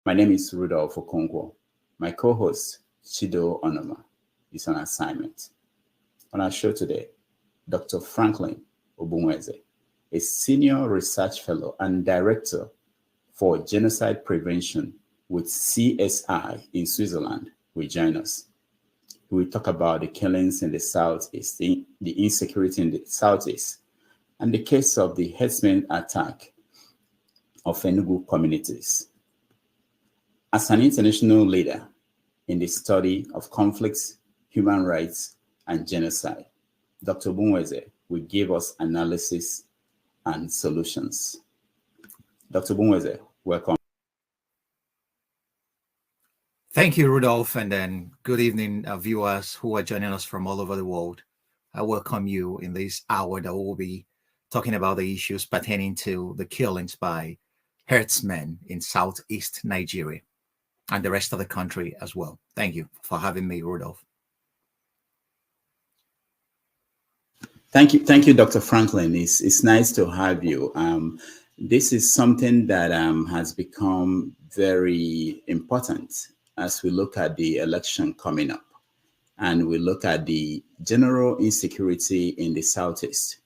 My name is Rudolph Okonkwo. My co-host, Chido Onoma, is on assignment. On our show today, Dr. Franklyne Ogbunweze, a senior research fellow and director for genocide prevention with CSI in Switzerland, will join us. We will talk about the killings in the Southeast, the insecurity in the Southeast, and the case of the herdsmen attack of Enugu communities. As an international leader in the study of conflicts, human rights, and genocide, Dr. Ogbunweze will give us analysis and solutions. Dr. Ogbunweze, welcome. Thank you, Rudolph, and then good evening, viewers who are joining us from all over the world. I welcome you in this hour that we'll be talking about the issues pertaining to the killings by herdsmen in Southeast Nigeria and the rest of the country as well. Thank you for having me, Rudolph. Thank you, Dr. Franklyne. It's nice to have you. This is something that has become very important as we look at the election coming up and we look at the general insecurity in the Southeast.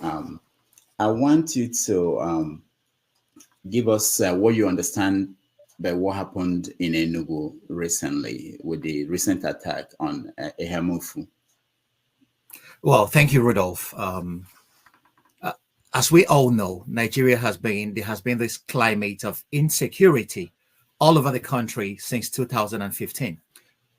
I want you to give us what you understand by what happened in Enugu recently with the recent attack on Ehemufu. Well, thank you, Rudolph. As we all know, there has been this climate of insecurity all over the country since 2015.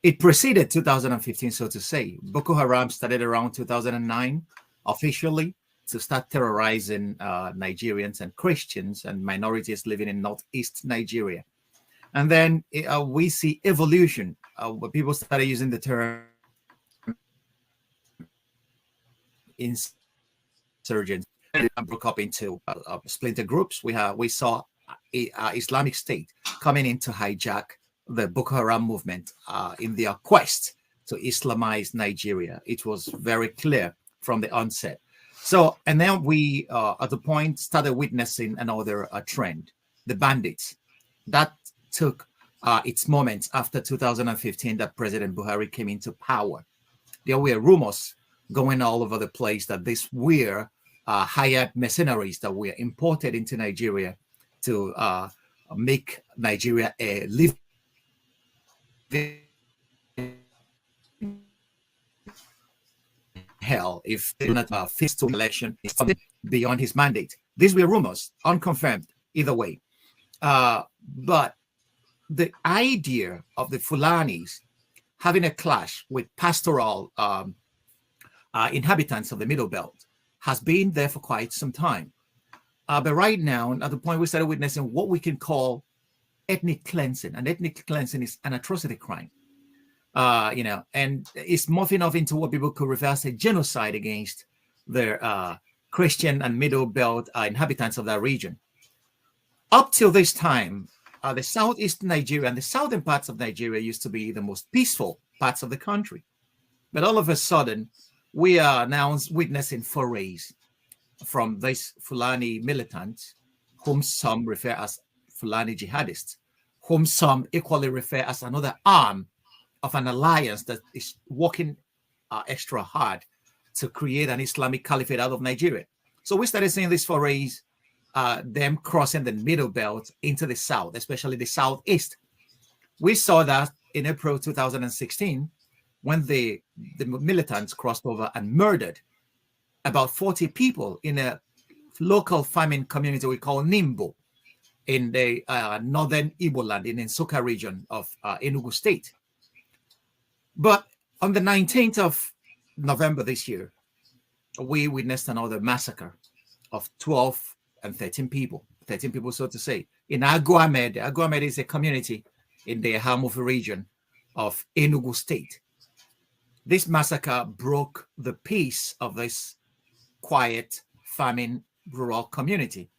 It preceded 2015, so to say. Boko Haram started around 2009 officially to start terrorizing Nigerians and Christians and minorities living in Northeast Nigeria. And then we see evolution where people started using the term insurgents and broke up into splinter groups. We saw Islamic State coming in to hijack the Boko Haram movement in their quest to Islamize Nigeria. It was very clear from the onset. So, and then we at the point started witnessing another trend, the bandits. That took its moments after 2015 that President Buhari came into power. There were rumors going all over the place that these were hired mercenaries that were imported into Nigeria to make Nigeria a living hell if they do not fix to election beyond his mandate. These were rumors, unconfirmed either way. But the idea of the Fulanis having a clash with pastoral inhabitants of the Middle Belt has been there for quite some time. But right now, at the point we started witnessing what we can call ethnic cleansing, and ethnic cleansing is an atrocity crime, and it's morphing off into what people could refer as a genocide against the Christian and Middle Belt inhabitants of that region. Up till this time, the Southeast Nigeria and the southern parts of Nigeria used to be the most peaceful parts of the country. But all of a sudden, we are now witnessing forays from these Fulani militants, whom some refer as Fulani jihadists, whom some equally refer as another arm of an alliance that is working extra hard to create an Islamic caliphate out of Nigeria. So we started seeing these forays, them crossing the Middle Belt into the South, especially the Southeast. We saw that in April 2016, when the militants crossed over and murdered about 40 people in a local farming community we call Nimbo in the northern Igbo land in Nsukka region of Enugu State. But on the 19th of November this year, we witnessed another massacre of 12 and 13 people, so to say, in Aguamed. Aguamed is a community in the Ehemufu region of Enugu State. This massacre broke the peace of this quiet farming rural community.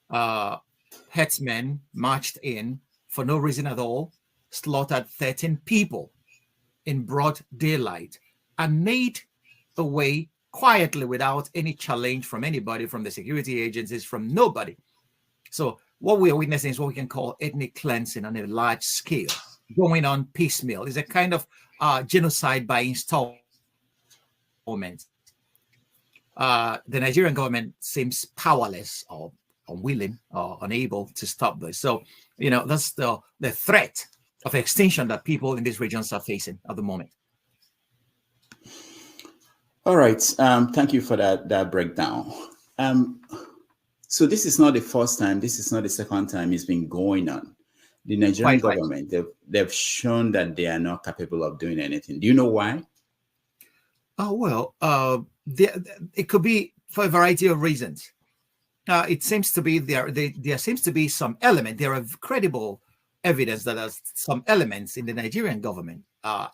Herdsmen marched in for no reason at all, slaughtered 13 people in broad daylight, and made away quietly without any challenge from anybody, from the security agencies, from nobody. So what we are witnessing is what we can call ethnic cleansing on a large scale, going on piecemeal. It's a kind of genocide by installment. The Nigerian government seems powerless or unwilling or unable to stop this. So, that's the threat of extinction that people in these regions are facing at the moment. All right. Thank you for that breakdown. So this is not the first time. This is not the second time it's been going on. The Nigerian government, they've shown that they are not capable of doing anything. Do you know why? Oh, well, it could be for a variety of reasons. It seems to be there seems to be some element. There are credible evidence that there's some elements in the Nigerian government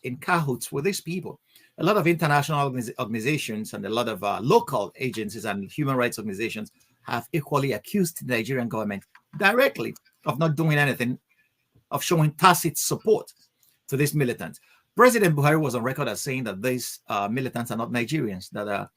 in cahoots with these people. A lot of international organizations and a lot of local agencies and human rights organizations have equally accused the Nigerian government directly of not doing anything, of showing tacit support to these militants. President Buhari was on record as saying that these militants are not Nigerians, that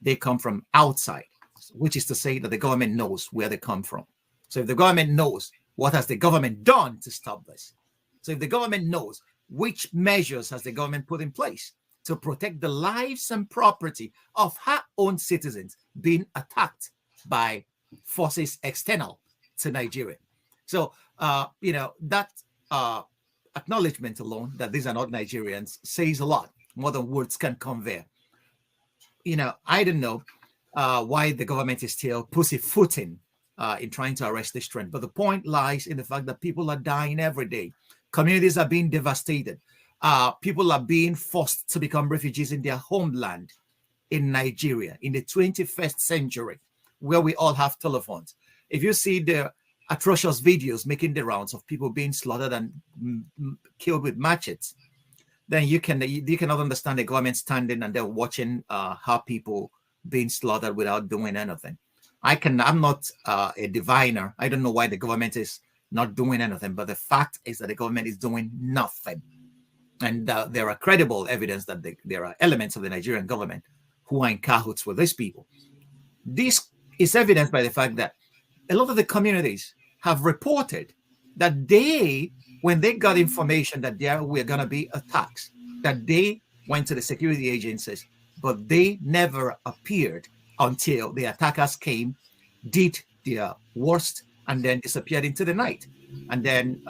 they come from outside, which is to say that the government knows where they come from. So if the government knows, what has the government done to stop this? So if the government knows, which measures has the government put in place to protect the lives and property of her own citizens being attacked by forces external to Nigeria? So, that acknowledgement alone that these are not Nigerians says a lot, more than words can convey. I don't know why the government is still pussyfooting in trying to arrest this trend. But the point lies in the fact that people are dying every day. Communities are being devastated. People are being forced to become refugees in their homeland in Nigeria in the 21st century, where we all have telephones. If you see the atrocious videos making the rounds of people being slaughtered and killed with machetes, then you cannot understand the government standing and they're watching how people being slaughtered without doing anything. I'm not a diviner. I don't know why the government is not doing anything, but the fact is that the government is doing nothing. And there are credible evidence that there are elements of the Nigerian government who are in cahoots with these people. This is evidenced by the fact that a lot of the communities have reported that when they got information that there were going to be attacks, that they went to the security agencies, but they never appeared until the attackers came, did their worst, and then disappeared into the night. And then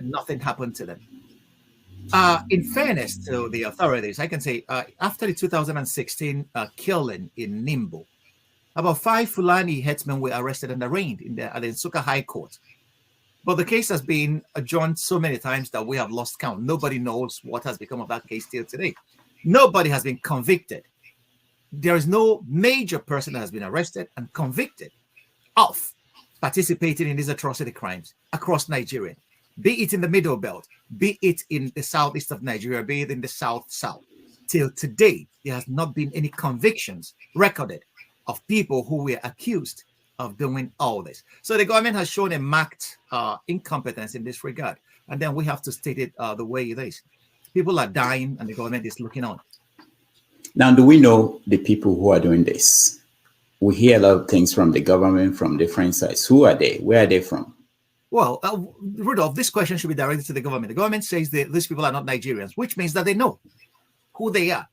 nothing happened to them. In fairness to the authorities, I can say after the 2016 killing in Nimbo, about 5 Fulani herdsmen were arrested and arraigned at the Nsukka High Court. But the case has been adjourned so many times that we have lost count. Nobody knows what has become of that case till today. Nobody has been convicted. There is no major person that has been arrested and convicted of participating in these atrocity crimes across Nigeria, be it in the Middle Belt, be it in the southeast of Nigeria, be it in the south. Till today, there has not been any convictions recorded of people who were accused of doing all this. So the government has shown a marked incompetence in this regard. And then we have to state it the way it is. People are dying and the government is looking on. Now, do we know the people who are doing this? We hear a lot of things from the government, from different sides. Who are they? Where are they from? Well, Rudolph, this question should be directed to the government. The government says that these people are not Nigerians, which means that they know who they are,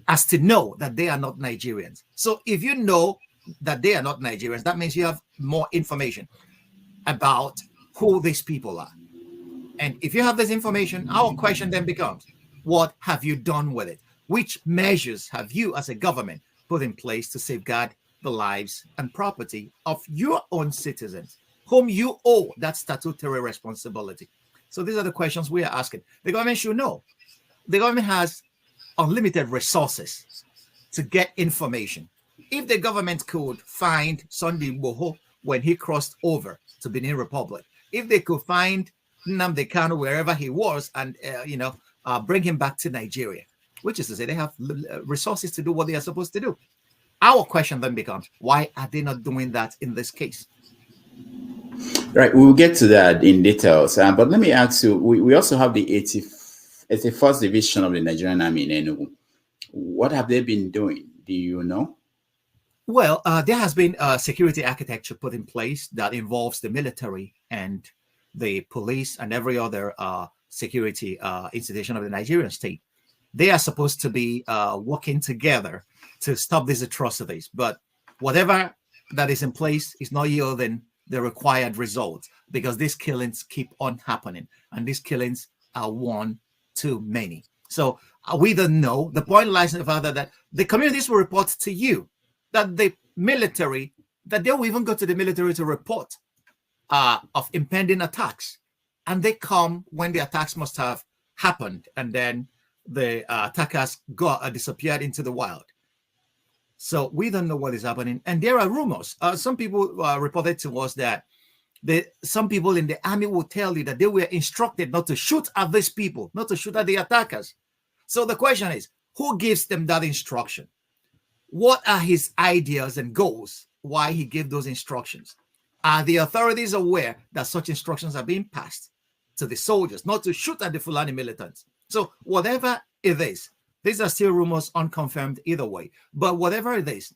as to know that they are not Nigerians. So if you know that they are not Nigerians, that means you have more information about who these people are. And if you have this information, our question then becomes, what have you done with it? Which measures have you as a government put in place to safeguard the lives and property of your own citizens, whom you owe that statutory responsibility? So these are the questions we are asking. The government should know. The government has unlimited resources to get information. If the government could find Sunday Igboho when he crossed over to Benin Republic, if they could find Nnamdi Kanu wherever he was and bring him back to Nigeria, which is to say they have resources to do what they are supposed to do. Our question then becomes, why are they not doing that in this case? Right, we'll get to that in details. But let me ask you, we also have the 81st Division of the Nigerian Army in Enugu. What have they been doing? Do you know? Well, there has been a security architecture put in place that involves the military and the police and every other security institution of the Nigerian state. They are supposed to be working together to stop these atrocities. But whatever that is in place is not yielding the required results because these killings keep on happening. And these killings are one too many. So we don't know. The point lies in the fact that the communities will report to you that the military, that they will even go to the military to report of impending attacks. And they come when the attacks must have happened. And then the attackers disappeared into the wild. So we don't know what is happening. And there are rumors. Some people reported to us that some people in the army will tell you that they were instructed not to shoot at these people, not to shoot at the attackers. So the question is, who gives them that instruction? What are his ideas and goals? Why he gave those instructions? Are the authorities aware that such instructions are being passed to the soldiers, not to shoot at the Fulani militants? So whatever it is, these are still rumors, unconfirmed either way. But whatever it is,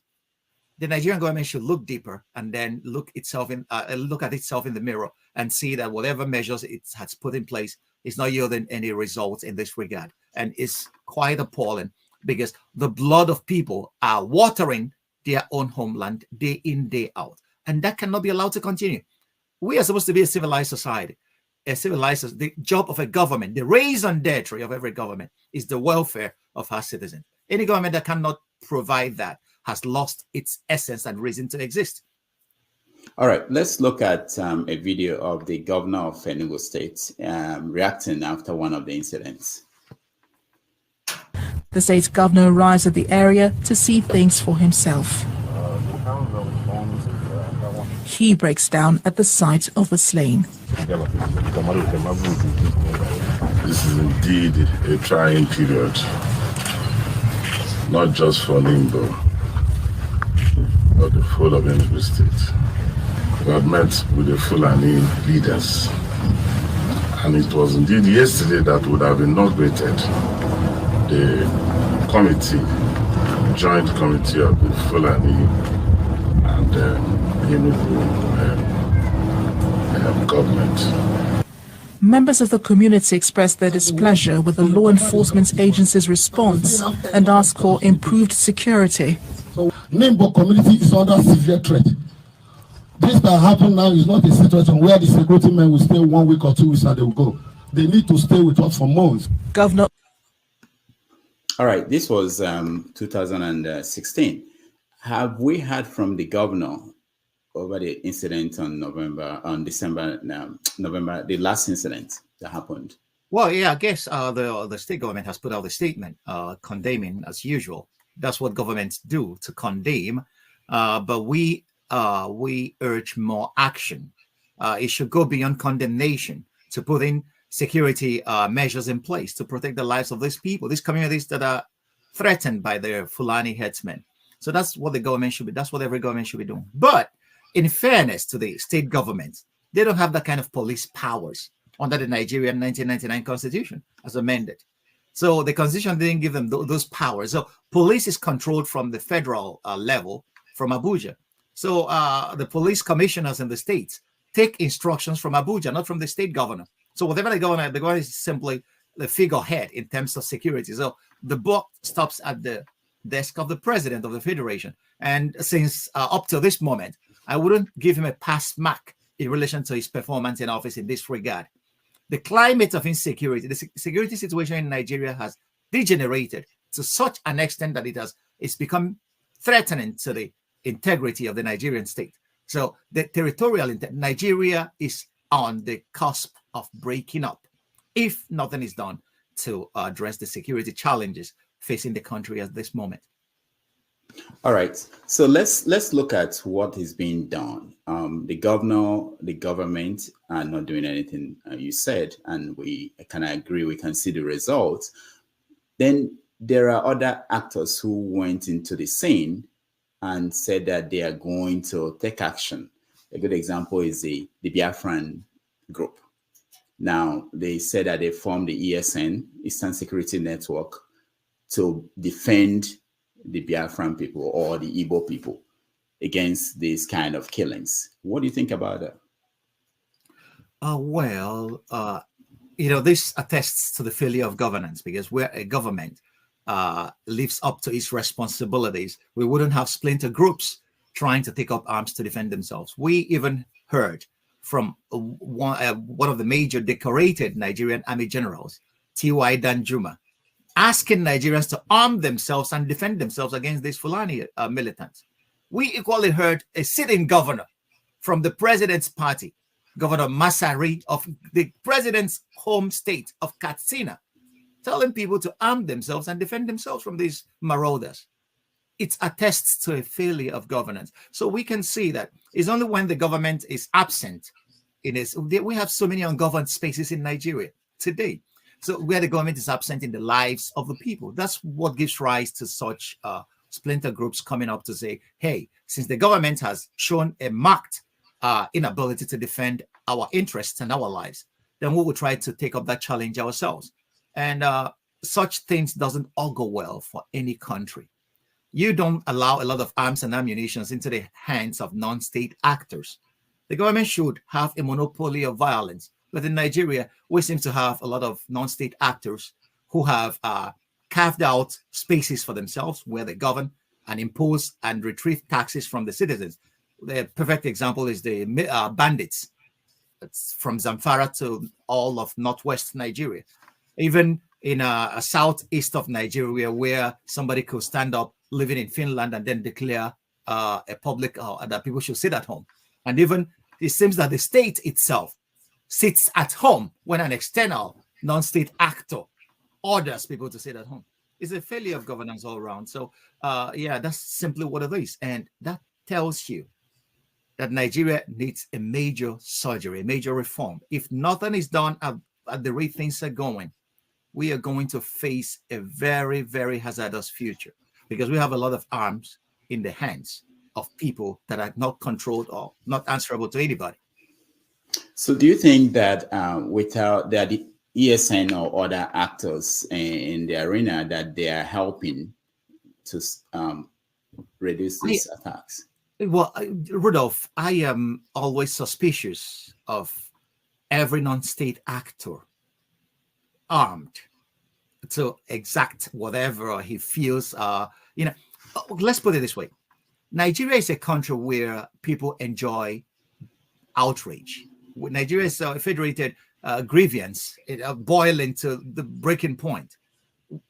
the Nigerian government should look deeper and then look at itself in the mirror and see that whatever measures it has put in place is not yielding any results in this regard. And it's quite appalling because the blood of people are watering their own homeland day in, day out. And that cannot be allowed to continue. We are supposed to be a civilized society. The job of a government, the raison d'etre of every government is the welfare of our citizens. Any government that cannot provide that has lost its essence and reason to exist. All right, let's look at a video of the governor of Enugu State reacting after one of the incidents. The state governor arrives at the area to see things for himself. He breaks down at the sight of the slain. This is indeed a trying period, not just for Nimbo, but the whole of Enugu State. We have met with the Fulani leaders, and it was indeed yesterday that would have inaugurated the joint committee of the Fulani and Enugu government. Members of the community expressed their displeasure with the law enforcement agency's response and asked for improved security. So, Nimbo community is under severe threat. This that happened now is not a situation where the security men will stay 1 week or 2 weeks and they will go. They need to stay with us for months. Governor. All right, this was 2016. Have we heard from the governor over the incident on December, the last incident that happened? Well, yeah, I guess the state government has put out a statement condemning as usual. That's what governments do, to condemn. But we urge more action. It should go beyond condemnation to put in security measures in place to protect the lives of these people, these communities that are threatened by their Fulani herdsmen. So that's what the government should be. That's what every government should be doing. But in fairness to the state governments, they don't have that kind of police powers under the Nigerian 1999 Constitution as amended. So the Constitution didn't give them those powers. So police is controlled from the federal level, from Abuja. So the police commissioners in the states take instructions from Abuja, not from the state governor. So whatever the governor is simply the figurehead in terms of security. So the buck stops at the desk of the president of the federation. And since up to this moment, I wouldn't give him a pass mark in relation to his performance in office in this regard. The climate of insecurity, the security situation in Nigeria has degenerated to such an extent that it's become threatening to the integrity of the Nigerian state. So the territorial Nigeria is on the cusp of breaking up if nothing is done to address the security challenges facing the country at this moment. All right, so let's look at what is being done. The governor, the government are not doing anything, you said, and we can agree, we can see the results. Then there are other actors who went into the scene and said that they are going to take action. A good example is the Biafran group. Now, they said that they formed the ESN, Eastern Security Network, to defend the Biafran people or the Igbo people. against these kind of killings. What do you think about that? This attests to the failure of governance, because where a government lives up to its responsibilities, we wouldn't have splinter groups trying to take up arms to defend themselves. We even heard from one of the major decorated Nigerian army generals, T.Y. Danjuma, asking Nigerians to arm themselves and defend themselves against these Fulani militants. We equally heard a sitting governor from the president's party, Governor Masari of the president's home state of Katsina, telling people to arm themselves and defend themselves from these marauders. It attests to a failure of governance. So we can see that it's only when the government is absent. We have so many ungoverned spaces in Nigeria today. So where the government is absent in the lives of the people, that's what gives rise to such splinter groups coming up to say, hey, since the government has shown a marked inability to defend our interests and our lives, then we will try to take up that challenge ourselves. And such things doesn't augur well for any country. You don't allow a lot of arms and ammunition into the hands of non-state actors. The government should have a monopoly of violence. But in Nigeria, we seem to have a lot of non-state actors who have carved out spaces for themselves where they govern and impose and retrieve taxes from the citizens. The perfect example is the bandits. It's from Zamfara to all of northwest Nigeria. Even in a southeast of Nigeria, where somebody could stand up living in Finland and then declare a public that people should sit at home. And even it seems that the state itself sits at home when an external non-state actor orders people to sit at home. It's a failure of governance all around. So that's simply what it is. And that tells you that Nigeria needs a major surgery, a major reform. If nothing is done at the rate things are going, we are going to face a very, very hazardous future, because we have a lot of arms in the hands of people that are not controlled or not answerable to anybody. So do you think that without the ESN or other actors in the arena, that they are helping to reduce these attacks? Well, Rudolph, I am always suspicious of every non-state actor armed to exact whatever he feels. Let's put it this way. Nigeria is a country where people enjoy outrage. Nigeria is a federated grievance, boiling to the breaking point.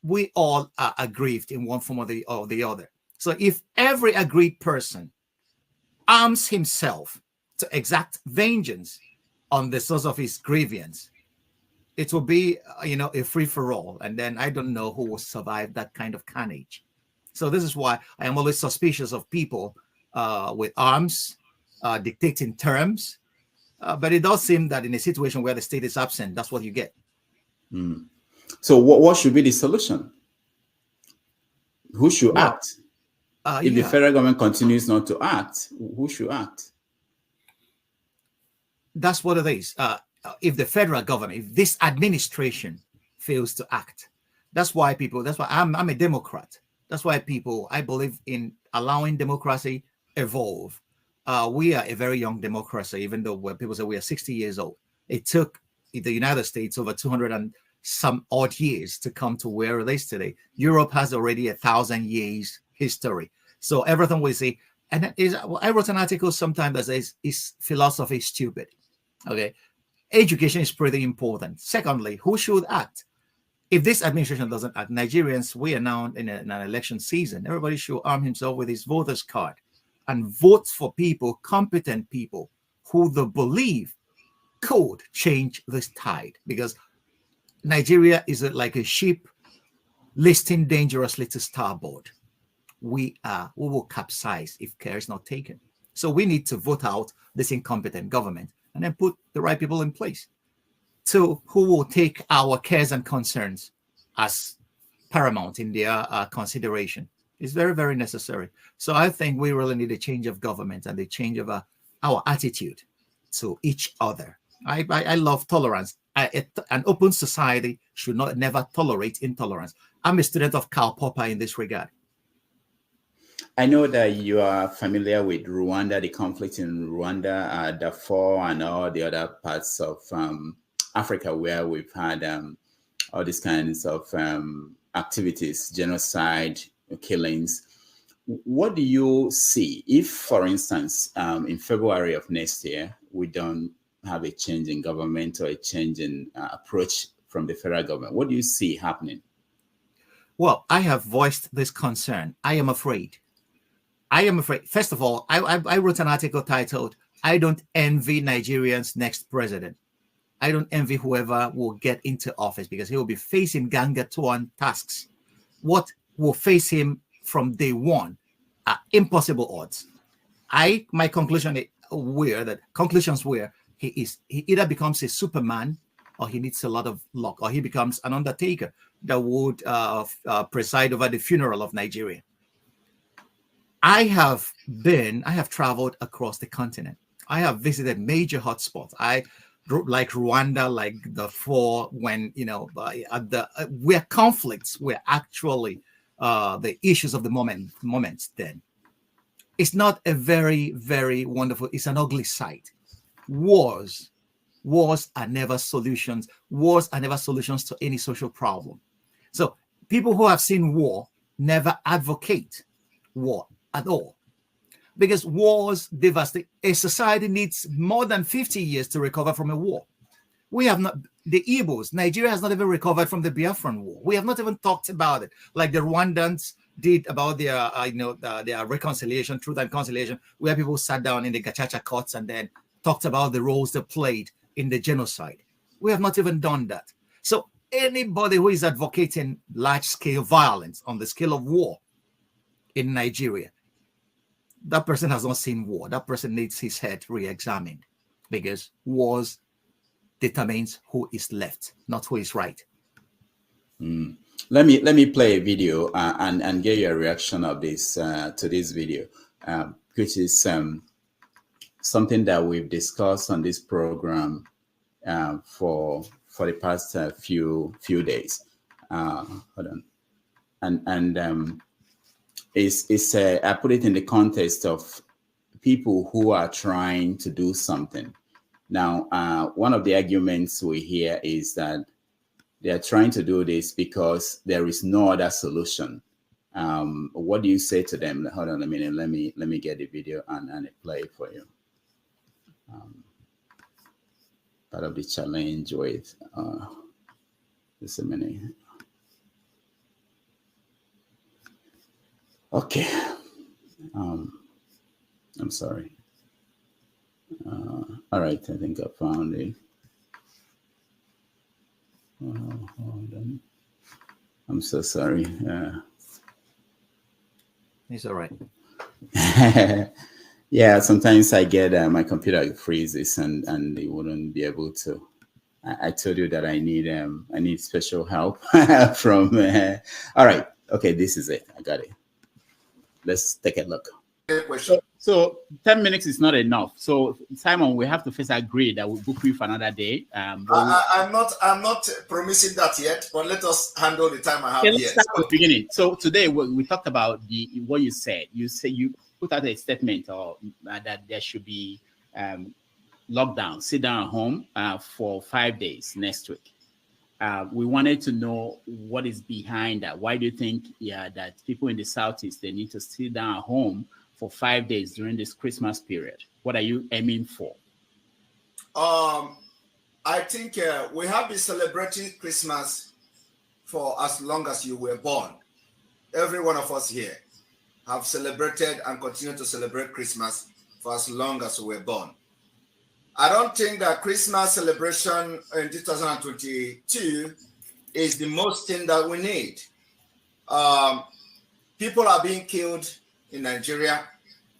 We all are aggrieved in one form or the other. So if every aggrieved person arms himself to exact vengeance on the source of his grievance, it will be, a free-for-all. And then I don't know who will survive that kind of carnage. So this is why I am always suspicious of people with arms dictating terms. But it does seem that in a situation where the state is absent, that's what you get. So what should be the solution? Who should act? If the federal government continues not to act, who should act? That's what it is. If the federal government, if this administration fails to act, that's why I'm a Democrat. That's why I believe in allowing democracy evolve. We are a very young democracy, even though people say we are 60 years old. It took the United States over 200 and some odd years to come to where it is today. Europe has already 1,000 years history. So everything we see, and I wrote an article sometime that says, is philosophy stupid? Okay. Education is pretty important. Secondly, who should act? If this administration doesn't act, Nigerians, we are now in an election season. Everybody should arm himself with his voter's card and vote for people, competent people, who they believe could change this tide. Because Nigeria is like a ship listing dangerously to starboard. We will capsize if care is not taken. So we need to vote out this incompetent government and then put the right people in place who will take our cares and concerns as paramount in their consideration. It's very, very necessary. So I think we really need a change of government and a change of our attitude to each other. I love tolerance. An open society should never tolerate intolerance. I'm a student of Karl Popper in this regard. I know that you are familiar with Rwanda, the conflict in Rwanda, Darfur, and all the other parts of Africa where we've had all these kinds of activities, genocide, killings. What do you see if, for instance, in February of next year, we don't have a change in government or a change in approach from the federal government? What do you see happening? Well, I have voiced this concern. I am afraid. First of all, I wrote an article titled, "I don't envy Nigerians' next president. I don't envy whoever will get into office because he will be facing Gangaton tasks. What will face him from day one are impossible odds." My conclusions were he either becomes a Superman or he needs a lot of luck, or he becomes an undertaker that would preside over the funeral of Nigeria. I have traveled across the continent. I have visited major hotspots. Like Rwanda, like Darfur, when where conflicts were actually the issues of the moment. Then it's not a very, very wonderful. It's an ugly sight. Wars are never solutions. Wars are never solutions to any social problem. So people who have seen war never advocate war at all, because wars devastate. A society needs more than 50 years to recover from a war. We have not, the Igbos, Nigeria has not even recovered from the Biafran war. We have not even talked about it, like the Rwandans did about their reconciliation, truth and conciliation, where people sat down in the Gachacha courts and then talked about the roles they played in the genocide. We have not even done that. So anybody who is advocating large-scale violence on the scale of war in Nigeria, that person has not seen war. That person needs his head re-examined, because wars determines who is left, not who is right. Let me play a video and get your reaction of this to this video, which is something that we've discussed on this program for the past few days. Hold on, and I put it in the context of people who are trying to do something. Now, one of the arguments we hear is that they are trying to do this because there is no other solution. What do you say to them? Hold on a minute. Let me get the video and play it for you. Part of the challenge with just a minute. Okay. I'm sorry. All right, I think I found it. Hold on. I'm so sorry. It's all right. Yeah, sometimes I get my computer freezes and they wouldn't be able to. I told you that I need special help from. All right, okay, this is it. I got it. Let's take a look. So 10 minutes is not enough. So Simon, we have to first agree that we'll book you for another day. I'm not promising that yet, but let us handle the time I have here. Start at the beginning. So today we talked about what you said. You put out a statement that there should be lockdown, sit down at home for 5 days next week. We wanted to know what is behind that. Why do you think that people in the Southeast, they need to sit down at home for 5 days during this Christmas period? What are you aiming for? I think we have been celebrating Christmas for as long as you were born. Every one of us here have celebrated and continue to celebrate Christmas for as long as we were born. I don't think that Christmas celebration in 2022 is the most thing that we need. People are being killed in Nigeria.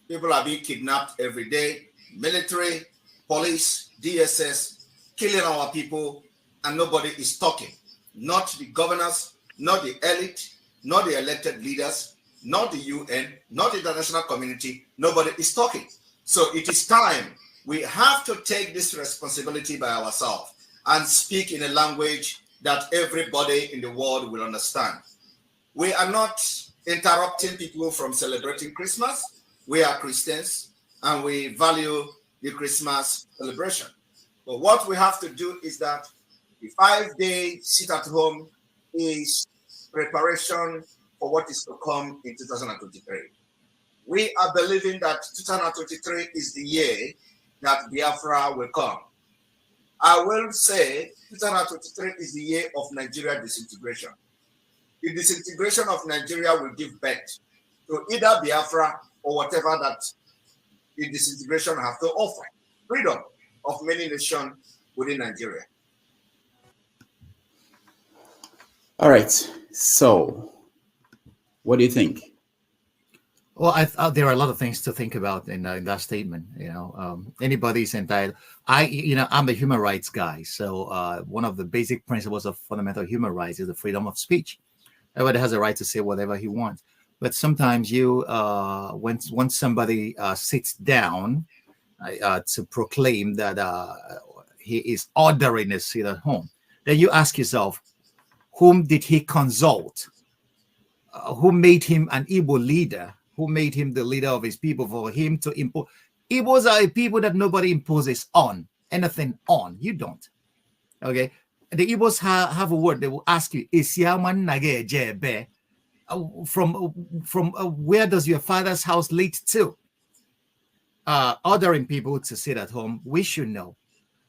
People are being kidnapped every day. Military, police, DSS, killing our people, and nobody is talking. Not the governors, not the elite, not the elected leaders, not the UN, not the international community. Nobody is talking. So it is time. We have to take this responsibility by ourselves and speak in a language that everybody in the world will understand. We are not interrupting people from celebrating Christmas. We are Christians and we value the Christmas celebration. But what we have to do is that the 5-day sit at home is preparation for what is to come in 2023. We are believing that 2023 is the year that Biafra will come. I will say 2023 is the year of Nigeria disintegration. The disintegration of Nigeria will give birth to either Biafra or whatever that the disintegration have to offer. Freedom of many nations within Nigeria. All right. So, what do you think? Well, there are a lot of things to think about in that statement. Anybody's entitled. I'm a human rights guy. So one of the basic principles of fundamental human rights is the freedom of speech. Everybody has a right to say whatever he wants. But sometimes when somebody sits down to proclaim that he is ordering a sit at home, then you ask yourself, whom did he consult? Who made him an Igbo leader? Who made him the leader of his people for him to impose? Igbos are a people that nobody imposes anything on. You don't. Okay. The Igbos have a word. They will ask you, from where does your father's house lead to? Ordering people to sit at home. We should know.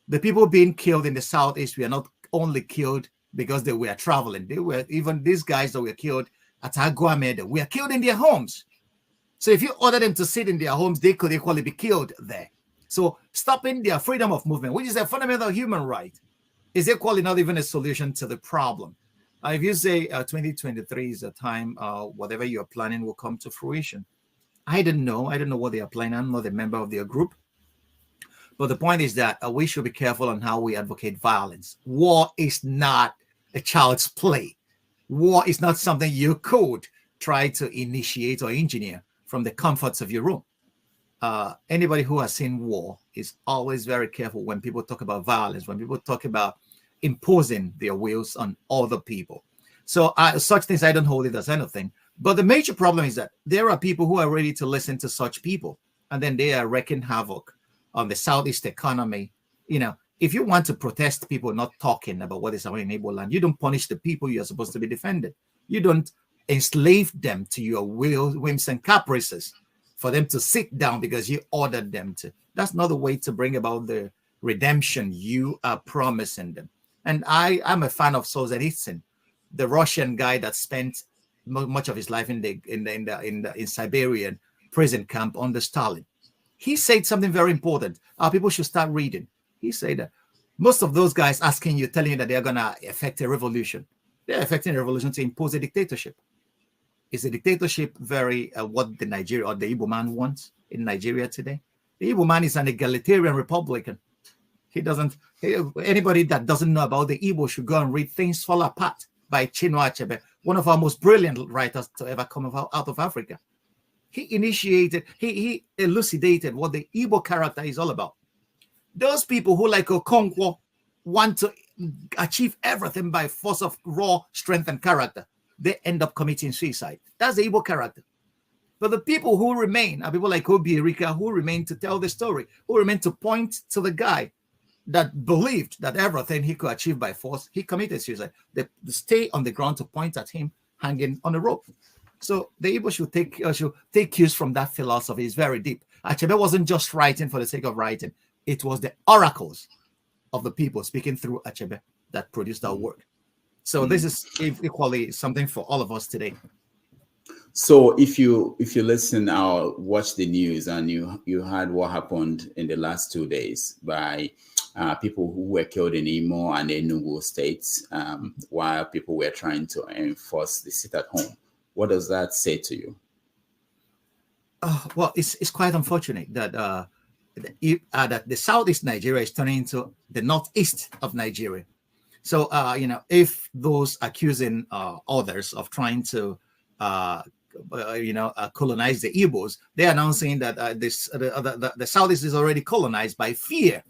The people being killed in the Southeast were not only killed because they were traveling. They were, even these guys that were killed at Aguamede, were killed in their homes. So if you order them to sit in their homes, they could equally be killed there. So stopping their freedom of movement, which is a fundamental human right, is equally not even a solution to the problem. If you say 2023 is a time whatever you're planning will come to fruition. I don't know what they are planning. I'm not a member of their group. But the point is that we should be careful on how we advocate violence. War is not a child's play. War is not something you could try to initiate or engineer from the comforts of your room. Anybody who has seen war is always very careful when people talk about violence, when people talk about imposing their wills on other people. So such things, I don't hold it as anything. But the major problem is that there are people who are ready to listen to such people, and then they are wreaking havoc on the Southeast economy. If you want to protest people not talking about what is happening in Igbo land, you don't punish the people you are supposed to be defending. You don't enslave them to your whims and caprices for them to sit down because you ordered them to. That's not the way to bring about the redemption you are promising them. And I'm a fan of Solzhenitsyn, the Russian guy that spent much of his life in Siberian prison camp under Stalin. He said something very important. Our people should start reading. He said that most of those guys telling you that they're going to effect a revolution. They're effecting a revolution to impose a dictatorship. Is a dictatorship very what the Nigeria or the Igbo man wants in Nigeria today? The Igbo man is an egalitarian Republican. Anybody that doesn't know about the Igbo should go and read Things Fall Apart by Chinua Achebe, one of our most brilliant writers to ever come out of Africa. He elucidated what the Igbo character is all about. Those people who, like Okonkwo, want to achieve everything by force of raw strength and character, they end up committing suicide. That's the Igbo character. But the people who remain are people like Obi Erika, who remain to tell the story, who remain to point to the guy that believed that everything he could achieve by force, he committed suicide. They stay on the ground to point at him hanging on a rope. So the Igbo should take cues from that philosophy. It's very deep. Achebe wasn't just writing for the sake of writing. It was the oracles of the people speaking through Achebe that produced our work. So this is equally something for all of us today. So if you listen or watch the news and you heard what happened in the last 2 days by people who were killed in Imo and Enugu states while people were trying to enforce the sit at home, what does that say to you? Well, it's quite unfortunate that that the Southeast Nigeria is turning into the Northeast of Nigeria. So, if those accusing others of trying to, colonize the Igbos, they're announcing that the Southeast is already colonized by fear.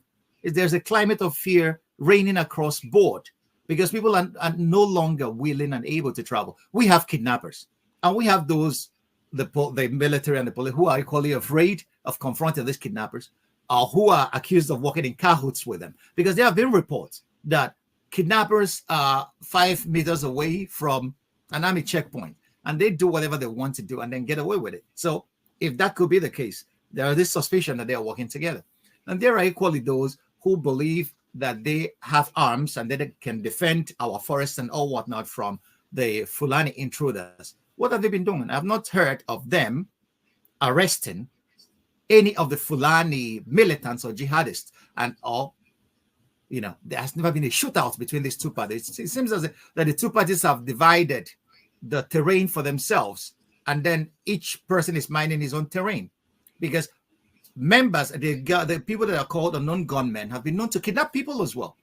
There's a climate of fear reigning across board because people are no longer willing and able to travel. We have kidnappers. And we have those, the military and the police, who are equally afraid of confronting these kidnappers, or who are accused of working in cahoots with them. Because there have been reports that kidnappers are 5 meters away from an army checkpoint, and they do whatever they want to do and then get away with it. So if that could be the case, there is this suspicion that they are working together. And there are equally those who believe that they have arms and that they can defend our forests and all whatnot from the Fulani intruders. What have they been doing? I've not heard of them arresting any of the Fulani militants or jihadists, and all. There has never been a shootout between these two parties. It seems as if that the two parties have divided the terrain for themselves, and then each person is minding his own terrain, because members, the people that are called unknown gunmen, have been known to kidnap people as well.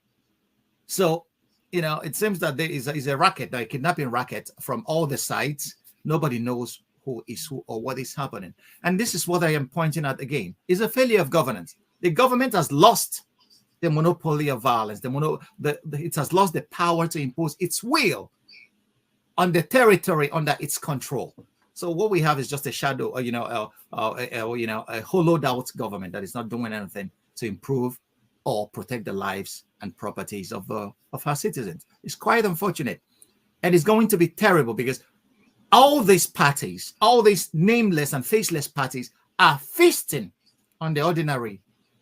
So, it seems that there is a racket, a kidnapping racket from all the sides. Nobody knows who is who or what is happening. And this is what I am pointing out again. It's a failure of governance. The government has lost the monopoly of violence. It has lost the power to impose its will on the territory under its control. So what we have is just a shadow, a hollowed out government that is not doing anything to improve or protect the lives and properties of our citizens. It's quite unfortunate, and it's going to be terrible, because all these parties, all these nameless and faceless parties, are feasting on the ordinary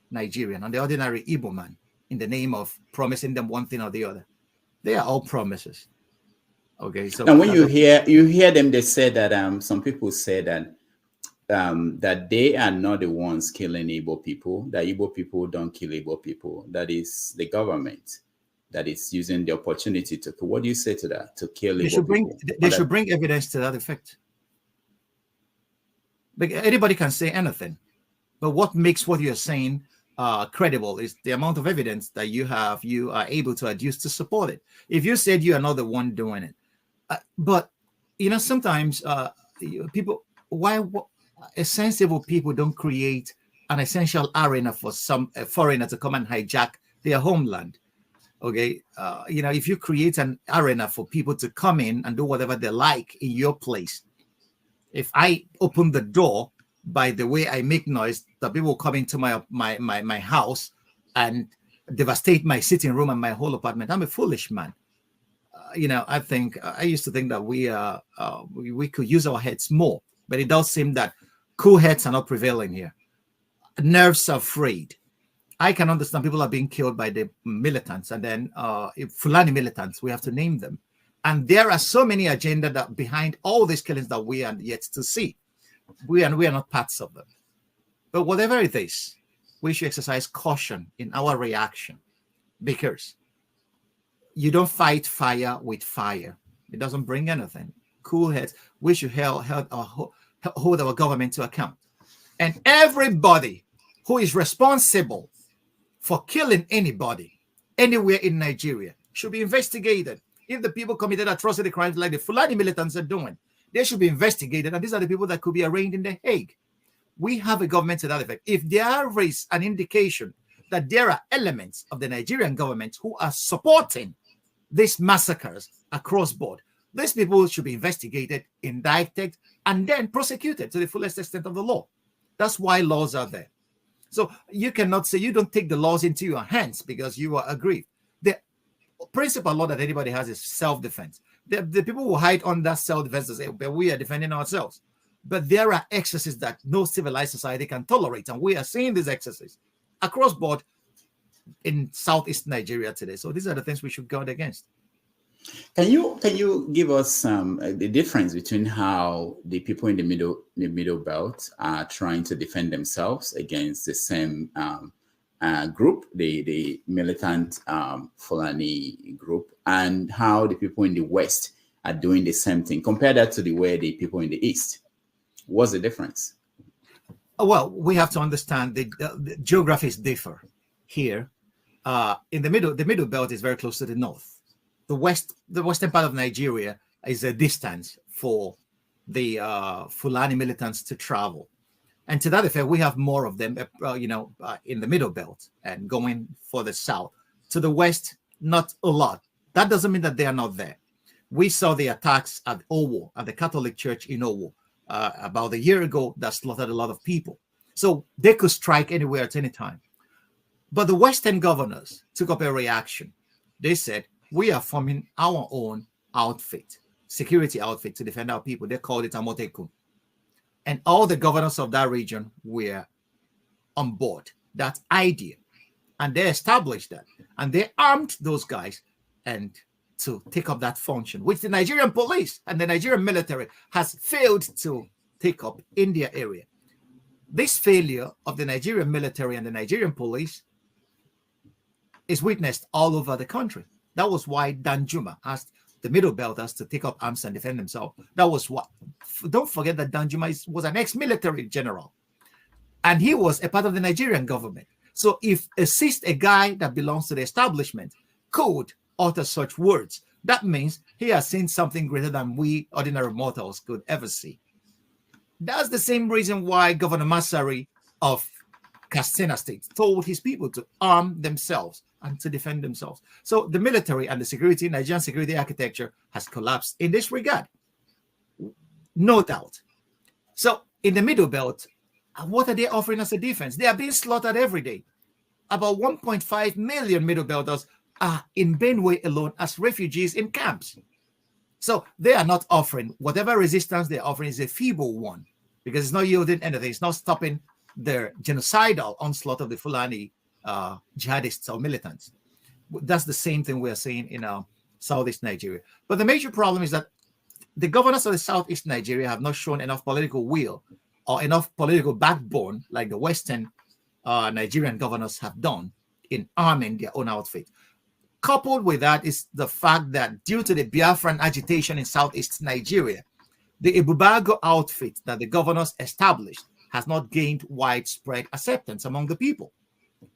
Nigerian, on the ordinary Igbo man, in the name of promising them one thing or the other. They are all promises. Okay, so and when you hear them, they say that some people say that that they are not the ones killing Igbo people, that Igbo people don't kill Igbo people. That is the government that is using the opportunity to. What do you say to that? To kill Igbo people? They should bring evidence to that effect. But anybody can say anything, but what makes what you're saying credible is the amount of evidence that you are able to adduce to support it. If you said you are not the one doing it, but sometimes people, sensible people don't create an essential arena for some foreigner to come and hijack their homeland. Okay, if you create an arena for people to come in and do whatever they like in your place, if I open the door by the way I make noise, that people come into my house and devastate my sitting room and my whole apartment, I'm a foolish man. I used to think that we could use our heads more, but it does seem that cool heads are not prevailing here. Nerves are frayed. I can understand people are being killed by the militants, and then Fulani militants, we have to name them. And there are so many agendas that behind all these killings that we are yet to see. We are not parts of them. But whatever it is, we should exercise caution in our reaction, because you don't fight fire with fire. It doesn't bring anything. Cool heads. We should hold our government to account. And everybody who is responsible for killing anybody anywhere in Nigeria should be investigated. If the people committed atrocity crimes like the Fulani militants are doing, they should be investigated. And these are the people that could be arraigned in The Hague. We have a government to that effect. If there is an indication that there are elements of the Nigerian government who are supporting these massacres across board, these people should be investigated, indicted, and then prosecuted to the fullest extent of the law. That's why laws are there. So you cannot say you don't take the laws into your hands because you are aggrieved. The principal law that anybody has is self-defense. The people who hide under self-defense say, but we are defending ourselves. But there are excesses that no civilized society can tolerate, and we are seeing these excesses across board in southeast Nigeria today. So these are the things we should guard against. Can you give us the difference between how the people in the middle belt are trying to defend themselves against the same group, the militant Fulani group, and how the people in the west are doing the same thing? Compare that to the way the people in the east. What's the difference? Well, we have to understand the geographies differ here. In the middle belt is very close to the north. The western part of Nigeria is a distance for the Fulani militants to travel. And to that effect, we have more of them, in the middle belt and going for the south. To the west, not a lot. That doesn't mean that they are not there. We saw the attacks at Owo, at the Catholic Church in Owo, about a year ago that slaughtered a lot of people. So they could strike anywhere at any time. But the Western governors took up a reaction. They said, we are forming our own outfit, security outfit to defend our people. They called it Amotekun. And all the governors of that region were on board that idea. And they established that. And they armed those guys and to take up that function, which the Nigerian police and the Nigerian military has failed to take up in their area. This failure of the Nigerian military and the Nigerian police is witnessed all over the country. That was why Danjuma asked the Middle Belters to take up arms and defend themselves. That was what. Don't forget that Danjuma was an ex-military general, and he was a part of the Nigerian government. So if a guy that belongs to the establishment could utter such words, that means he has seen something greater than we ordinary mortals could ever see. That's the same reason why Governor Masari of Katsina State told his people to arm themselves and to defend themselves. So the military and the security, Nigerian security architecture has collapsed in this regard. No doubt. So in the Middle Belt, what are they offering as a defense? They are being slaughtered every day. About 1.5 million Middle Belters are in Benue alone as refugees in camps. So they are not offering, whatever resistance they're offering is a feeble one, because it's not yielding anything. It's not stopping the genocidal onslaught of the Fulani jihadists or militants. That's the same thing we're seeing in Southeast Nigeria. But the major problem is that the governors of the Southeast Nigeria have not shown enough political will or enough political backbone like the Western Nigerian governors have done in arming their own outfit. Coupled with that is the fact that due to the Biafran agitation in Southeast Nigeria, the Ibubago outfit that the governors established has not gained widespread acceptance among the people.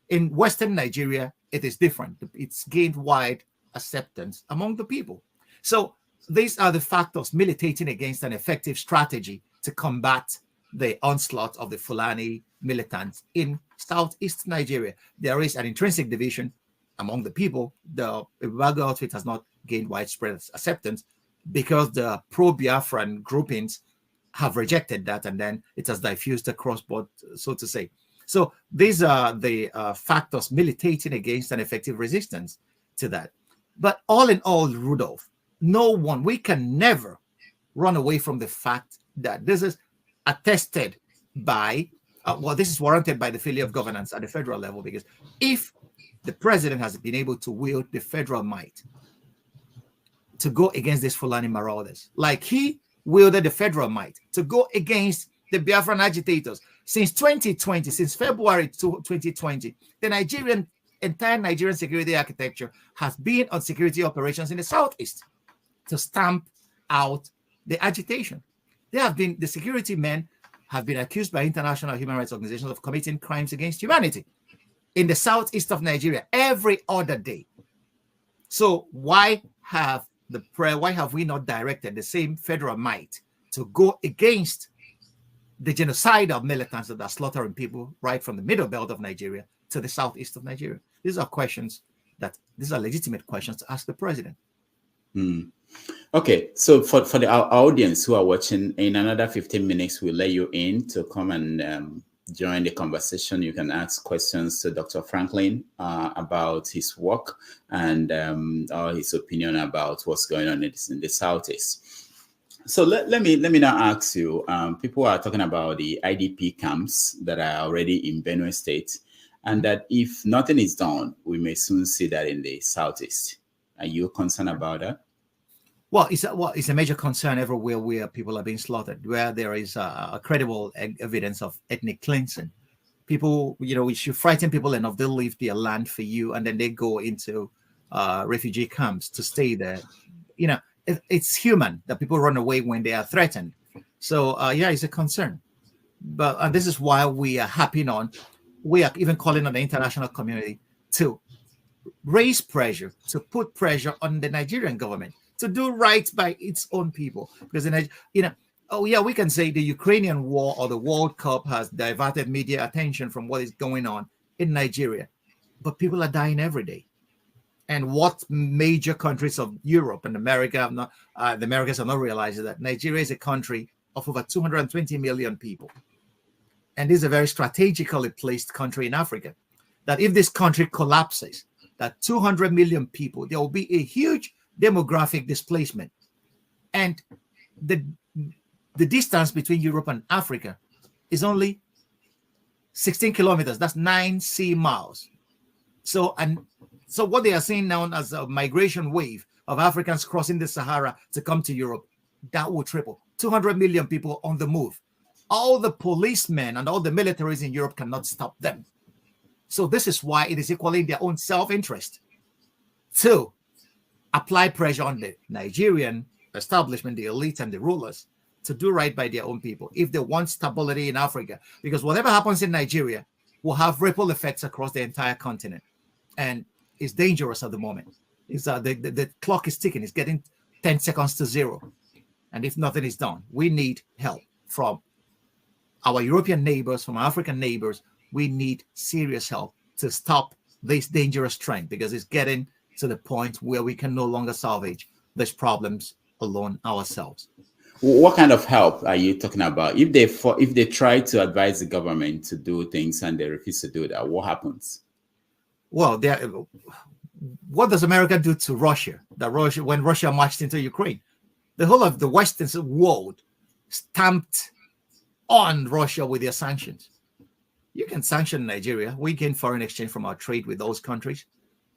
In Western Nigeria, it is different. It's gained wide acceptance among the people. So these are the factors militating against an effective strategy to combat the onslaught of the Fulani militants in Southeast Nigeria. There is an intrinsic division among the people. The Ibubago outfit has not gained widespread acceptance because the pro-Biafran groupings have rejected that, and then it has diffused across board, so to say. So these are the factors militating against an effective resistance to that. But all in all, Rudolph, we can never run away from the fact that this is attested by, this is warranted by the failure of governance at the federal level, because if the president has been able to wield the federal might to go against these Fulani marauders, like he wielded the federal might to go against the Biafran agitators since 2020, since February 2020, the entire Nigerian security architecture has been on security operations in the Southeast to stamp out the agitation. The security men have been accused by international human rights organizations of committing crimes against humanity in the Southeast of Nigeria every other day. So why have we not directed the same federal might to go against the genocidal militants that are slaughtering people right from the Middle Belt of Nigeria to the Southeast of Nigeria? These are legitimate questions to ask the president. Okay, so for our audience who are watching, in another 15 minutes, we'll let you in to come and join the conversation. You can ask questions to Dr. Franklyne about his work and his opinion about what's going on in the Southeast. So let me now ask you, people are talking about the IDP camps that are already in Benue State, and that if nothing is done, we may soon see that in the Southeast. Are you concerned about that? Well, it's a major concern everywhere where people are being slaughtered, where there is a credible evidence of ethnic cleansing. People, we should frighten people enough, they'll leave their land for you, and then they go into refugee camps to stay there. It's human that people run away when they are threatened. So, it's a concern. And this is why we are even calling on the international community to raise pressure, to put pressure on the Nigerian government to do right by its own people. Because, we can say the Ukrainian war or the World Cup has diverted media attention from what is going on in Nigeria. But people are dying every day. And what major countries of Europe and America have not, the Americans have not realized is that Nigeria is a country of over 220 million people. And this is a very strategically placed country in Africa. That if this country collapses, that 200 million people, there will be a huge demographic displacement. And the distance between Europe and Africa is only 16 kilometers. That's 9 sea miles. So what they are seeing now as a migration wave of Africans crossing the Sahara to come to Europe, that will triple. 200 million people on the move. All the policemen and all the militaries in Europe cannot stop them. So this is why it is equally in their own self-interest to apply pressure on the Nigerian establishment, the elite and the rulers, to do right by their own people if they want stability in Africa. Because whatever happens in Nigeria will have ripple effects across the entire continent. And it's dangerous at the moment. It's, the clock is ticking. It's getting 10 seconds to 0. And if nothing is done, we need help from our European neighbors, from our African neighbors. We need serious help to stop this dangerous trend, because it's getting to the point where we can no longer salvage these problems alone ourselves. What kind of help are you talking about? If they try to advise the government to do things and they refuse to do that, what happens? Well, what does America do to Russia? When Russia marched into Ukraine, the whole of the Western world stamped on Russia with their sanctions. You can sanction Nigeria. We gain foreign exchange from our trade with those countries.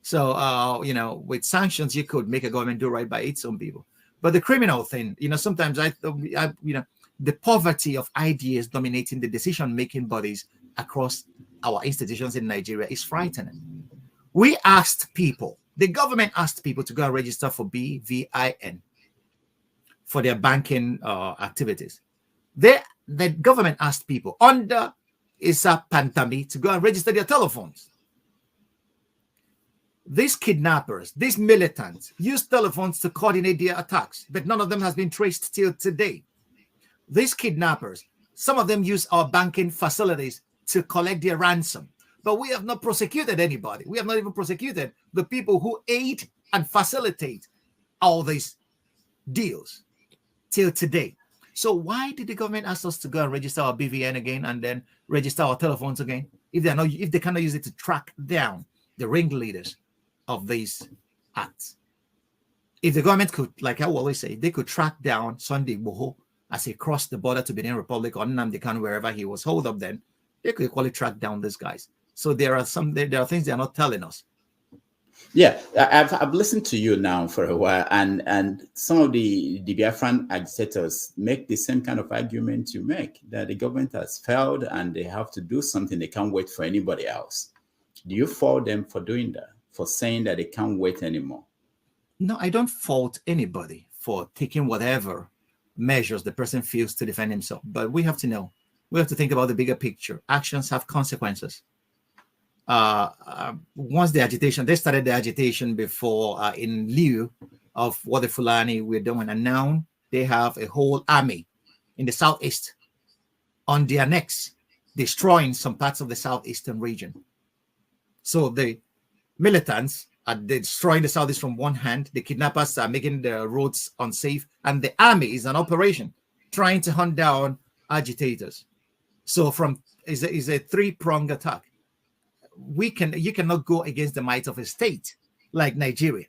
So, with sanctions, you could make a government do right by its own people. But the criminal thing, sometimes the poverty of ideas dominating the decision-making bodies across our institutions in Nigeria is frightening. We asked people, the government asked people to go and register for BVIN for their banking activities. The government asked people under Issa Pantami to go and register their telephones. These kidnappers, these militants, use telephones to coordinate their attacks, but none of them has been traced till today. These kidnappers, some of them use our banking facilities to collect their ransom, but we have not prosecuted anybody. We have not even prosecuted the people who aid and facilitate all these deals till today. So why did the government ask us to go and register our BVN again and then register our telephones again if they cannot use it to track down the ringleaders of these acts? If the government could, like I always say, they could track down Sunday Igboho as he crossed the border to Benin Republic or Nnamdi Kanu, wherever he was holed up, then they could equally track down these guys. So there are things they're not telling us. Yeah, I've listened to you now for a while, and some of the Biafran agitators make the same kind of argument you make, that the government has failed and they have to do something. They can't wait for anybody else. Do you fault them for doing that, for saying that they can't wait anymore? No, I don't fault anybody for taking whatever measures the person feels to defend himself. But we have to think about the bigger picture. Actions have consequences. Once they started the agitation before in lieu of what the Fulani were doing, and now they have a whole army in the southeast on their necks, destroying some parts of the southeastern region. So the militants are destroying the southeast from one hand, the kidnappers are making the roads unsafe, and the army is an operation trying to hunt down agitators. So is a three-pronged attack. You cannot go against the might of a state like Nigeria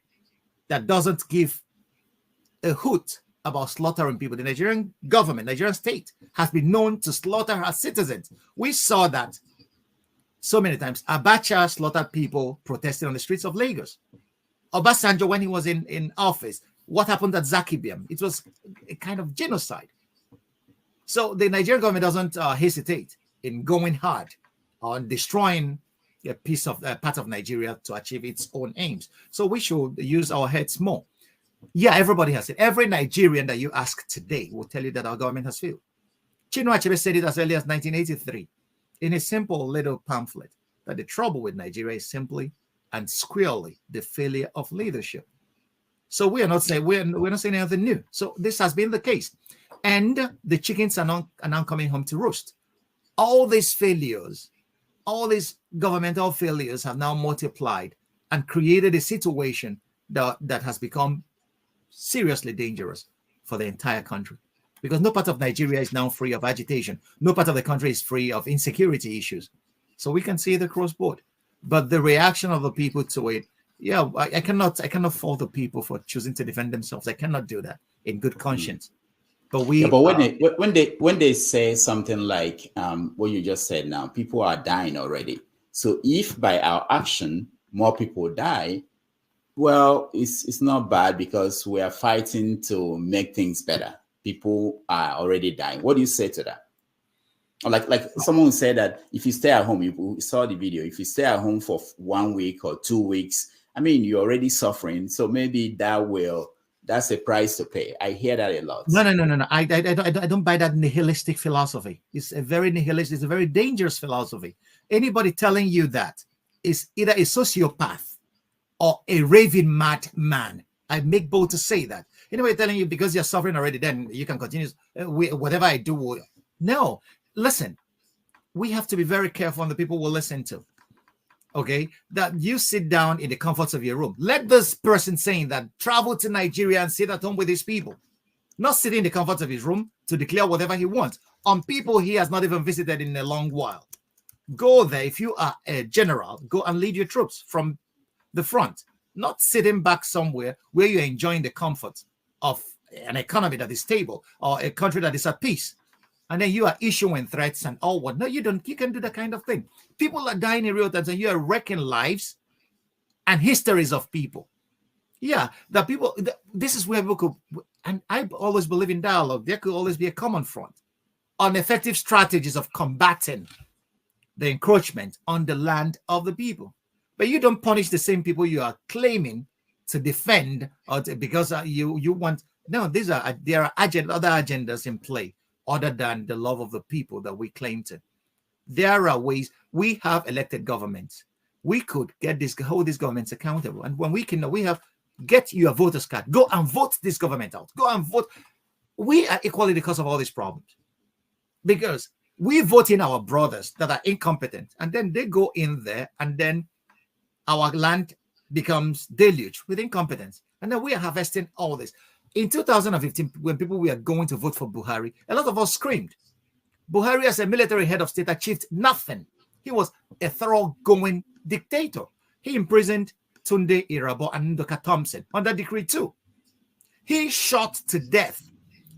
that doesn't give a hoot about slaughtering people. The Nigerian government, Nigerian state, has been known to slaughter her citizens. We saw that so many times. Abacha slaughtered people protesting on the streets of Lagos. Obasanjo, when he was in office, what happened at Zakibiam? It was a kind of genocide. So the Nigerian government doesn't hesitate in going hard on destroying a part of Nigeria to achieve its own aims. So we should use our heads more. Yeah, everybody has it. Every Nigerian that you ask today will tell you that our government has failed. Chinua Achebe said it as early as 1983 in a simple little pamphlet, that the trouble with Nigeria is simply and squarely the failure of leadership. So we're not saying anything new. So this has been the case, and the chickens are now coming home to roost. All these failures, all these governmental failures have now multiplied and created a situation that has become seriously dangerous for the entire country. Because no part of Nigeria is now free of agitation. No part of the country is free of insecurity issues. So we can see it across board. But the reaction of the people to it, yeah, I cannot fault the people for choosing to defend themselves. I cannot do that in good conscience. But when they say something like what you just said now, people are dying already. So if by our action more people die, well, it's not bad because we are fighting to make things better. People are already dying. What do you say to that? Like someone said that if you stay at home, you saw the video, if you stay at home for 1 week or 2 weeks, I mean, you're already suffering. So maybe that's a price to pay. I hear that a lot. No. I don't buy that nihilistic philosophy. It's a very nihilistic, it's a very dangerous philosophy. Anybody telling you that is either a sociopath or a raving mad man. I make bold to say that. Anybody telling you because you're suffering already, then you can continue whatever I do. No, listen, we have to be very careful on the people we'll listen to. Okay, that you sit down in the comforts of your room. Let this person saying that travel to Nigeria and sit at home with his people, not sit in the comforts of his room to declare whatever he wants on people he has not even visited in a long while. Go there. If you are a general, go and lead your troops from the front, not sitting back somewhere where you're enjoying the comfort of an economy that is stable or a country that is at peace. And then you are issuing threats and all what. No, you don't. You can do that kind of thing. People are dying in real time, and you are wrecking lives and histories of people. Yeah, that people. This is where we could. And I always believe in dialogue. There could always be a common front on effective strategies of combating the encroachment on the land of the people. But you don't punish the same people you are claiming to defend, or because you want. No, there are other agendas in play other than the love of the people that we claim to. There are ways. We have elected governments. We could hold these governments accountable. And when get your voters card. Go and vote this government out. Go and vote. We are equally the cause of all these problems. Because we vote in our brothers that are incompetent. And then they go in there and then our land becomes deluged with incompetence. And then we are harvesting all this. In 2015, when people were going to vote for Buhari, a lot of us screamed. Buhari, as a military head of state, achieved nothing. He was a thoroughgoing dictator. He imprisoned Tunde Irabo and Ndoka Thompson under Decree 2. He shot to death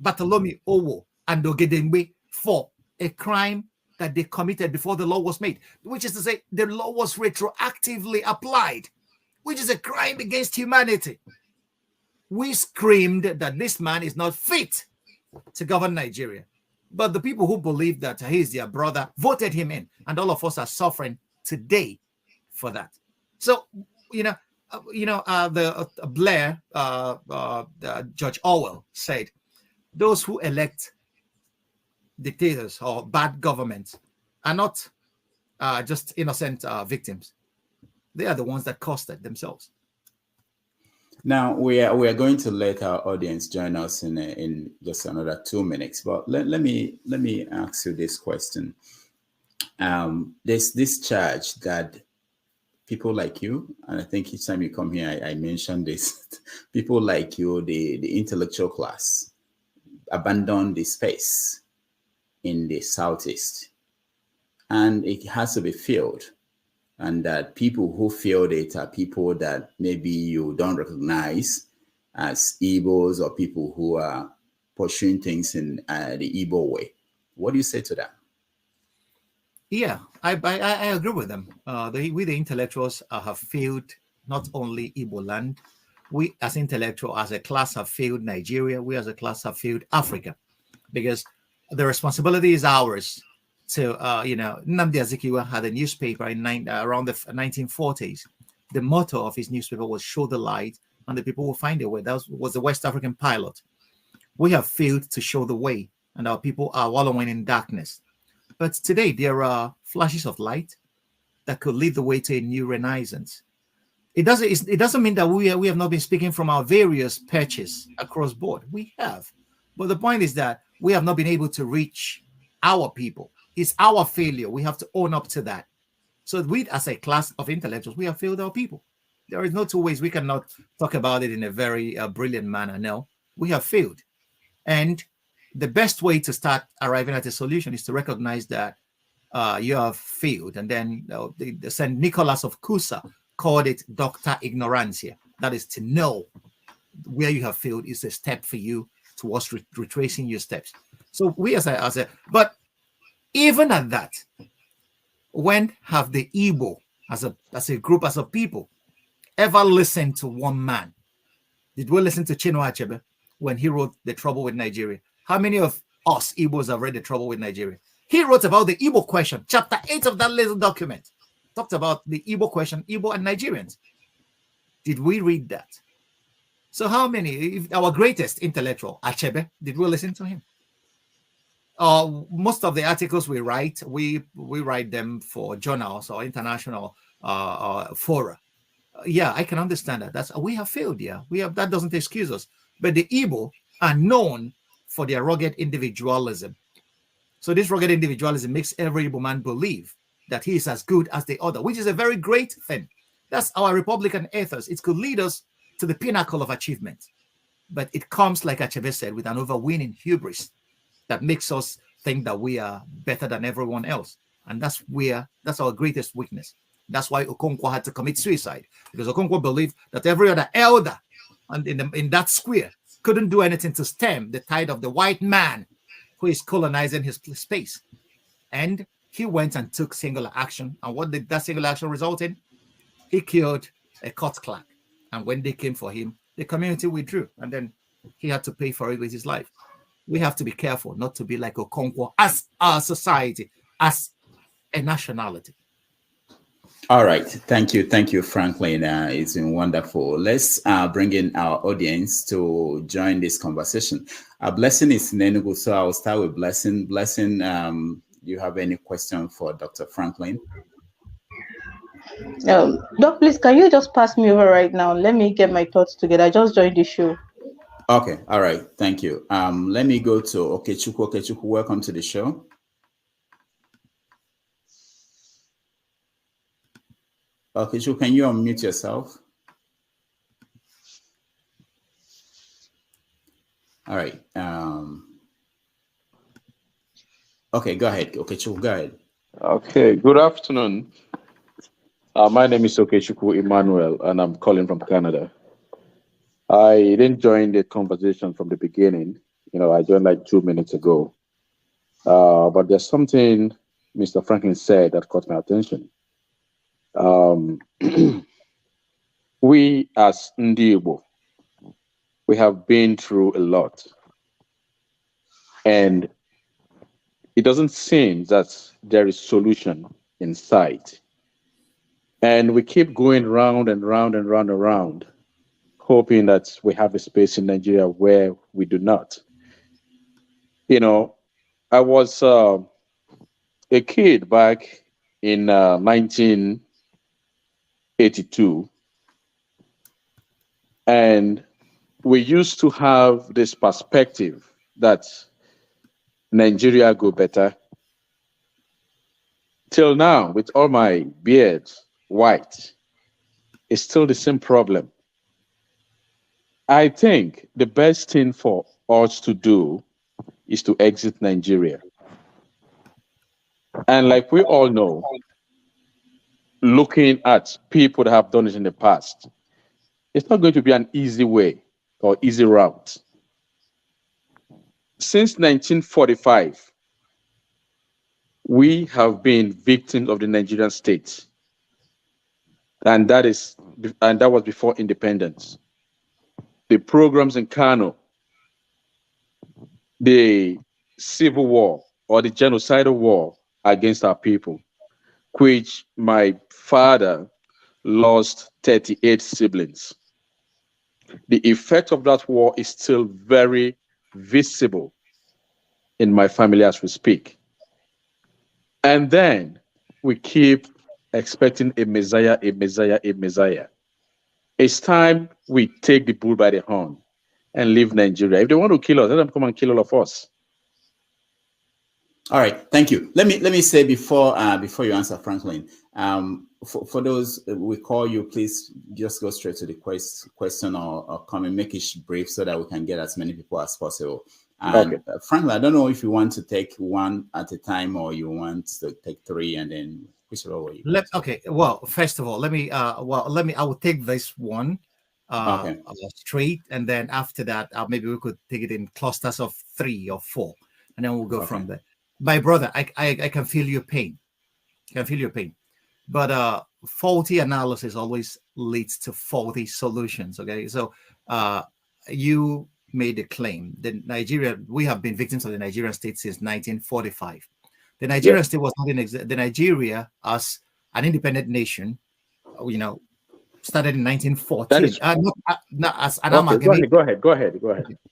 Bartholomew Owo and Ogedengbe for a crime that they committed before the law was made, which is to say the law was retroactively applied, which is a crime against humanity. We screamed that this man is not fit to govern Nigeria. But the people who believe that he is their brother voted him in, and all of us are suffering today for that. So, Blair, George Orwell said, those who elect dictators or bad governments are not just innocent victims. They are the ones that caused it themselves. Now we are going to let our audience join us in just another 2 minutes. But let me ask you this question. There's this charge that people like you, and I think each time you come here, I mention this, people like you, the intellectual class, abandon the space in the Southeast. And it has to be filled. And that people who filled it are people that maybe you don't recognize as Igbos or people who are pursuing things in the Igbo way. What do you say to that? Yeah, I agree with them. We, the intellectuals, have failed not only Igbo land. We, as intellectuals, as a class, have failed Nigeria. We, as a class, have failed Africa, because the responsibility is ours. To Nnamdi Azikiwe had a newspaper around the 1940s. The motto of his newspaper was "Show the light, and the people will find a way." That was the West African pilot. We have failed to show the way, and our people are wallowing in darkness. But today there are flashes of light that could lead the way to a new renaissance. It doesn't mean that we have not been speaking from our various perches across board. We have, but the point is that we have not been able to reach our people. It's our failure. We have to own up to that. So we, as a class of intellectuals, we have failed our people. There is no two ways. We cannot talk about it in a very brilliant manner. No, we have failed. And the best way to start arriving at a solution is to recognize that you have failed. And then the St. Nicholas of Cusa called it Doctor Ignorantia. That is, to know where you have failed is a step for you towards retracing your steps. So we but even at that, when have the Igbo as a group, as a people, ever listened to one man? Did we listen to Chinua Achebe when he wrote The Trouble with Nigeria? How many of us Igbos have read The Trouble with Nigeria? He wrote about the Igbo question. Chapter 8 of that little document talked about the Igbo question, Igbo and Nigerians. Did we read that? So how many, if our greatest intellectual, Achebe, did we listen to him? Most of the articles we write, we write them for journals or international fora. Yeah, I can understand that. We have failed. Yeah, that doesn't excuse us. But the Igbo are known for their rugged individualism. So this rugged individualism makes every Igbo man believe that he is as good as the other, which is a very great thing. That's our Republican ethos. It could lead us to the pinnacle of achievement. But it comes, like Achebe said, with an overweening hubris that makes us think that we are better than everyone else. And that's our greatest weakness. That's why Okonkwo had to commit suicide, because Okonkwo believed that every other elder in that square couldn't do anything to stem the tide of the white man who is colonizing his space. And he went and took singular action. And what did that singular action result in? He killed a court clerk. And when they came for him, the community withdrew. And then he had to pay for it with his life. We have to be careful not to be like Okonkwo as a society, as a nationality. All right. Thank you, Franklyne. It's been wonderful. Let's bring in our audience to join this conversation. Blessing is in Enugu, so I'll start with Blessing. Blessing, you have any question for Dr. Franklyne? Doc, please, can you just pass me over right now? Let me get my thoughts together. I just joined the show. Okay. All right. Thank you. Let me go to Okechukwu. Okechukwu, welcome to the show. Okechukwu, can you unmute yourself? All right. Okay, go ahead. Okechukwu, go ahead. Okay. Good afternoon. My name is Okechukwu Emmanuel, and I'm calling from Canada. I didn't join the conversation from the beginning. I joined like 2 minutes ago. But there's something Mr. Franklyne said that caught my attention. We as Ndi Igbo, we have been through a lot. And it doesn't seem that there is solution in sight. And we keep going round and round and round and round, hoping that we have a space in Nigeria where we do not. I was a kid back in 1982, and we used to have this perspective that Nigeria go better. Till now, with all my beard white, it's still the same problem. I think the best thing for us to do is to exit Nigeria. And like we all know, looking at people that have done it in the past, it's not going to be an easy way or easy route. Since 1945, we have been victims of the Nigerian state. And that was before independence. The programs in Kano, the civil war or the genocidal war against our people, which my father lost 38 siblings. The effect of that war is still very visible in my family as we speak. And then we keep expecting a Messiah, a Messiah, a Messiah. It's time we take the bull by the horn and leave Nigeria. If they want to kill us, let them come and kill all of us. All right, thank you. Let me say before you answer, Franklyne, for those we call you, please just go straight to the question or comment, make it brief so that we can get as many people as possible. And Okay. Franklyne, I don't know if you want to take one at a time or you want to take three, and then whichever way you want. Okay. Well, first of all, I will take this one Okay. straight, and then after that, maybe we could take it in clusters of 3 or 4, and then we'll go from there. My brother, I can feel your pain. I can feel your pain. But faulty analysis always leads to faulty solutions. Okay. So you made a claim that we have been victims of the Nigerian state since 1945. The Nigerian state was not the Nigeria as an independent nation, started in 1914. Not as an amalgamation. Go ahead.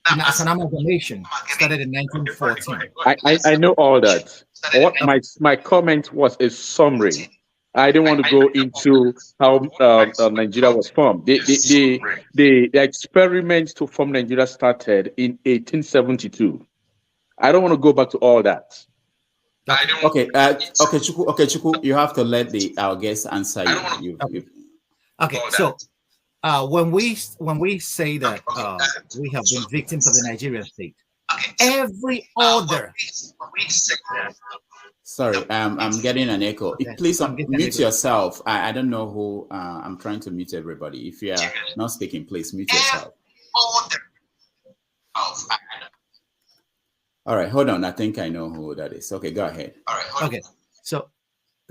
As an amalgamation, started in 1914. I know all that. What my comment was a summary. I didn't want to go into how Nigeria was formed. The experiments to form Nigeria started in 1872. I don't want to go back to all that. Okay, Chuku, you have to let our guests answer you. Okay, so when we say that we have been victims of the Nigerian state, every other. Sorry, I'm getting an echo. Please mute yourself. I don't know who. I'm trying to mute everybody. If you are not speaking, please mute yourself. All right, hold on. I think I know who that is. Okay, go ahead. All right. Okay, so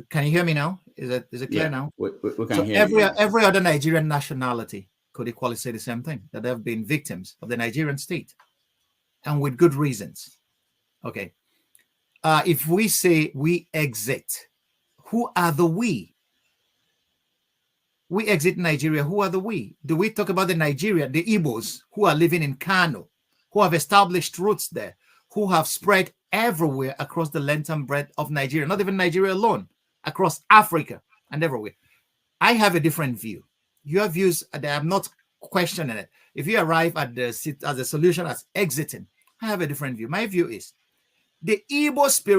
can you hear me now? Is it clear now? We can hear you. Every other Nigerian nationality could equally say the same thing, that they have been victims of the Nigerian state, and with good reasons. Okay. If we say we exit, who are the we? We exit Nigeria. Who are the we? Do we talk about the Nigerian, the Igbos who are living in Kano, who have established roots there, who have spread everywhere across the length and breadth of Nigeria, not even Nigeria alone, across Africa and everywhere? I have a different view. Your views, I'm not questioning it. If you arrive at the solution as exiting, I have a different view. My view is the Igbo spirit